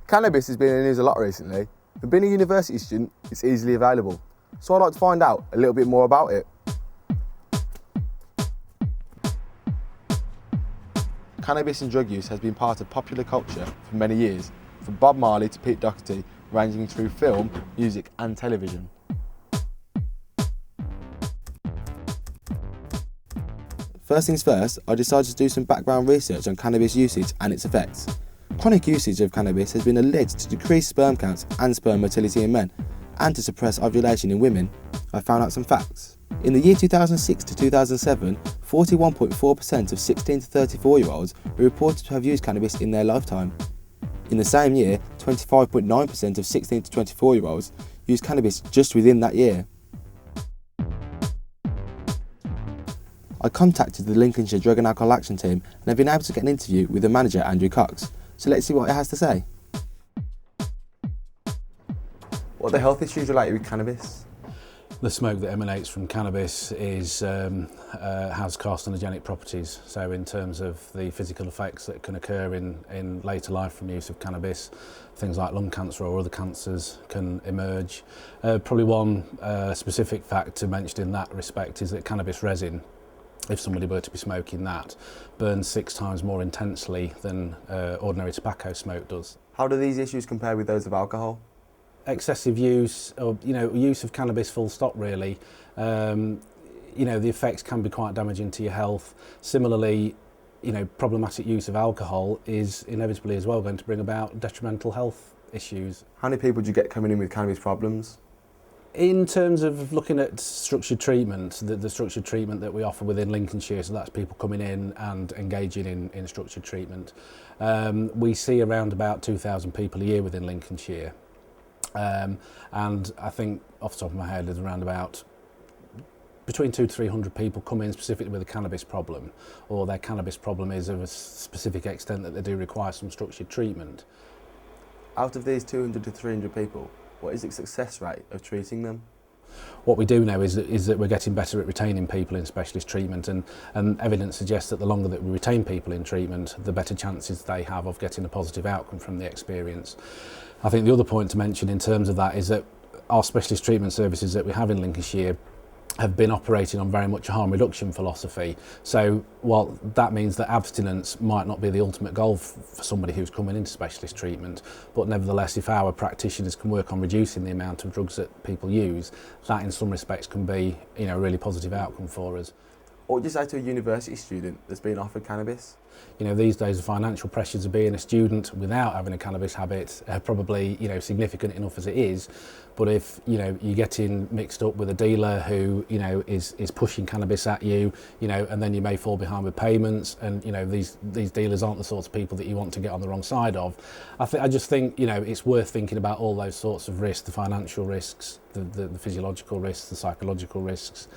Cannabis has been in the news a lot recently, and being a university student, it's easily available. So I'd like to find out a little bit more about it. Cannabis and drug use has been part of popular culture for many years, from Bob Marley to Pete Doherty, ranging through film, music and television. First things first, I decided to do some background research on cannabis usage and its effects. Chronic usage of cannabis has been alleged to decrease sperm counts and sperm motility in men, and to suppress ovulation in women. I found out some facts. In the year 2006 to 2007, 41.4% of 16 to 34-year-olds were reported to have used cannabis in their lifetime. In the same year, 25.9% of 16 to 24-year-olds used cannabis just within that year. I contacted the Lincolnshire Drug and Alcohol Action Team and have been able to get an interview with the manager, Andrew Cox. So let's see what it has to say. What are the health issues related with cannabis? The smoke that emanates from cannabis has carcinogenic properties. So in terms of the physical effects that can occur in later life from use of cannabis, things like lung cancer or other cancers can emerge. Probably one specific fact to mention in that respect is that cannabis resin, if somebody were to be smoking that, burns 6 times more intensely than ordinary tobacco smoke does. How do these issues compare with those of alcohol? Excessive use, or use of cannabis full stop really, the effects can be quite damaging to your health. Similarly, problematic use of alcohol is inevitably as well going to bring about detrimental health issues. How many people do you get coming in with cannabis problems? In terms of looking at structured treatment, the structured treatment that we offer within Lincolnshire, so that's people coming in and engaging in structured treatment, we see around about 2,000 people a year within Lincolnshire. And I think off the top of my head there's around about between 200 to 300 people come in specifically with a cannabis problem, or their cannabis problem is of a specific extent that they do require some structured treatment. Out of these 200 to 300 people, what is the success rate of treating them? What we do know is that we're getting better at retaining people in specialist treatment, and evidence suggests that the longer that we retain people in treatment, the better chances they have of getting a positive outcome from the experience. I think the other point to mention in terms of that is that our specialist treatment services that we have in Lincolnshire have been operating on very much a harm reduction philosophy. So while that means that abstinence might not be the ultimate goal for somebody who's coming into specialist treatment, but nevertheless if our practitioners can work on reducing the amount of drugs that people use, that in some respects can be a really positive outcome for us. What would you say to a university student that's been offered cannabis? These days the financial pressures of being a student without having a cannabis habit are probably significant enough as it is. But if you're getting mixed up with a dealer who is pushing cannabis at you, and then you may fall behind with payments, and these dealers aren't the sorts of people that you want to get on the wrong side of. I just think it's worth thinking about all those sorts of risks: the financial risks, the physiological risks, the psychological risks.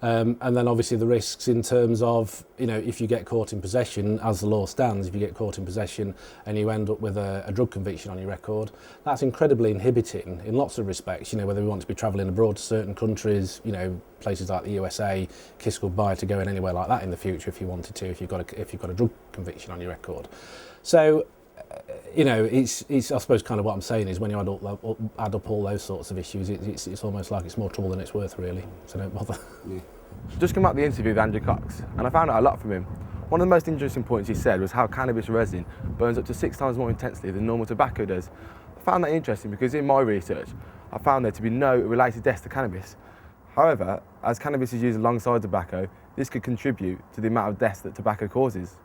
And then obviously the risks in terms of, if you get caught in possession, as the law stands, if you get caught in possession and you end up with a drug conviction on your record, that's incredibly inhibiting in lots of respects, whether we want to be travelling abroad to certain countries, places like the USA, kiss goodbye to going anywhere like that in the future if you wanted to, if you've got a drug conviction on your record. So, it's I suppose kind of what I'm saying is when you add up all those sorts of issues, it's almost like it's more trouble than it's worth really, so don't bother. Yeah. Just come out the interview with Andrew Cox, and I found out a lot from him. One of the most interesting points he said was how cannabis resin burns up to 6 times more intensely than normal tobacco does. I found that interesting because in my research, I found there to be no related deaths to cannabis. However, as cannabis is used alongside tobacco, this could contribute to the amount of deaths that tobacco causes.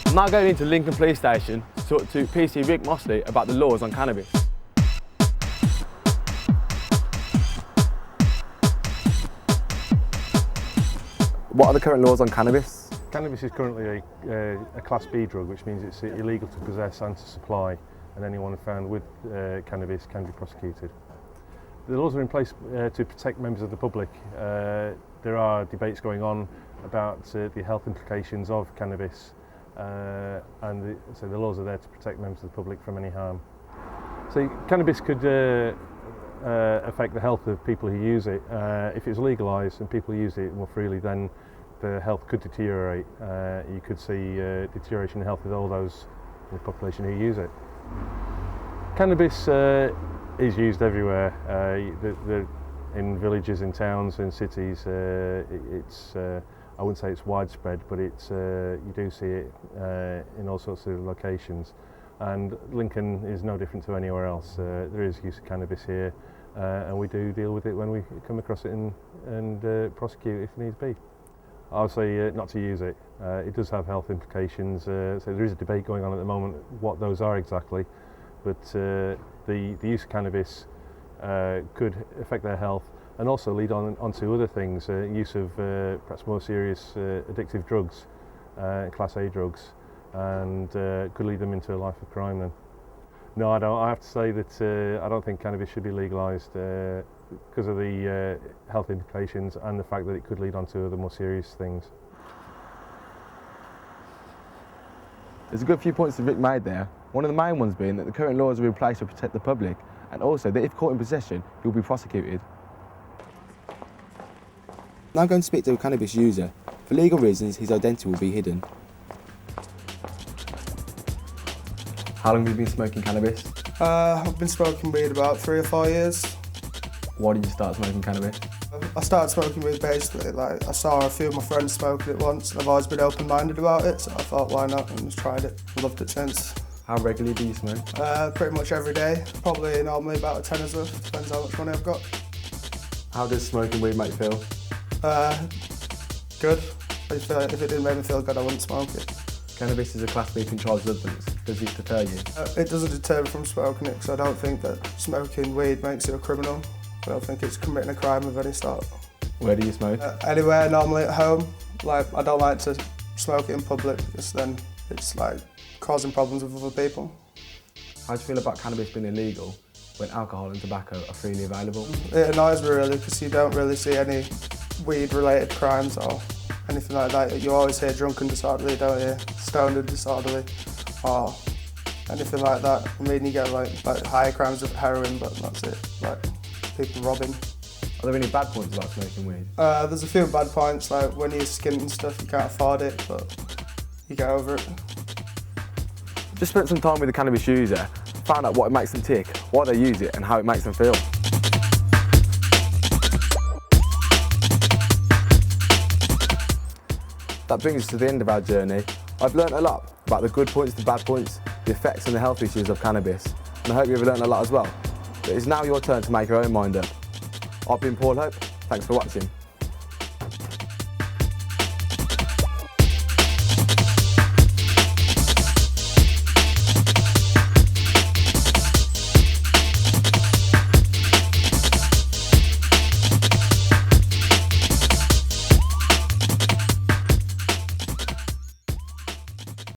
I'm now going into Lincoln Police Station to talk to PC Rick Mosley about the laws on cannabis. What are the current laws on cannabis? Cannabis is currently a Class B drug, which means it's illegal to possess and to supply, and anyone found with cannabis can be prosecuted. The laws are in place to protect members of the public. There are debates going on about the health implications of cannabis, so the laws are there to protect members of the public from any harm. So cannabis could affect the health of people who use it. If it's legalised and people use it more freely, then the health could deteriorate. You could see deterioration in health with all those in the population who use it. Cannabis is used everywhere. In villages, in towns, in cities. I wouldn't say it's widespread, but you do see it in all sorts of locations. And Lincoln is no different to anywhere else. There is use of cannabis here, and we do deal with it when we come across it and prosecute if needs be. I would say not to use it. It does have health implications, so there is a debate going on at the moment what those are exactly, but the use of cannabis could affect their health and also lead on to other things, use of perhaps more serious addictive drugs, Class A drugs, and could lead them into a life of crime then. No, I don't. I have to say that I don't think cannabis should be legalised because of the health implications and the fact that it could lead on to other more serious things. There's a good few points that Rick made there. One of the main ones being that the current laws are in place to protect the public, and also that if caught in possession, he'll be prosecuted. Now I'm going to speak to a cannabis user. For legal reasons, his identity will be hidden. How long have you been smoking cannabis? I've been smoking weed about 3 or 4 years. Why did you start smoking cannabis? I started smoking weed basically, I saw a few of my friends smoking it once and I've always been open-minded about it, so I thought why not, and just tried it. Loved it since. How regularly do you smoke? Pretty much every day, probably normally about 10 as well, depends how much money I've got. How does smoking weed make you feel? Good. If it didn't make me feel good, I wouldn't smoke it. Cannabis is a Class B controlled substance. Does it deter you? It doesn't deter me from smoking it, because I don't think that smoking weed makes you a criminal. I don't think it's committing a crime of any sort. Where do you smoke? Anywhere, normally at home. I don't like to smoke it in public, because then it's causing problems with other people. How do you feel about cannabis being illegal when alcohol and tobacco are freely available? It annoys me really, because you don't really see any weed-related crimes or anything like that. You always hear drunk and disorderly, don't you? Stoned and disorderly, or anything like that. I mean, you get like higher crimes of heroin, but that's it. People robbing. Are there any bad points about smoking weed? There's a few bad points, like when you're skint and stuff, you can't afford it, but you get over it. Just spent some time with a cannabis user, found out what makes them tick, why they use it and how it makes them feel. That brings us to the end of our journey. I've learnt a lot about the good points, the bad points, the effects and the health issues of cannabis, and I hope you've learnt a lot as well. But it's now your turn to make your own mind up. I've been Paul Hope, thanks for watching.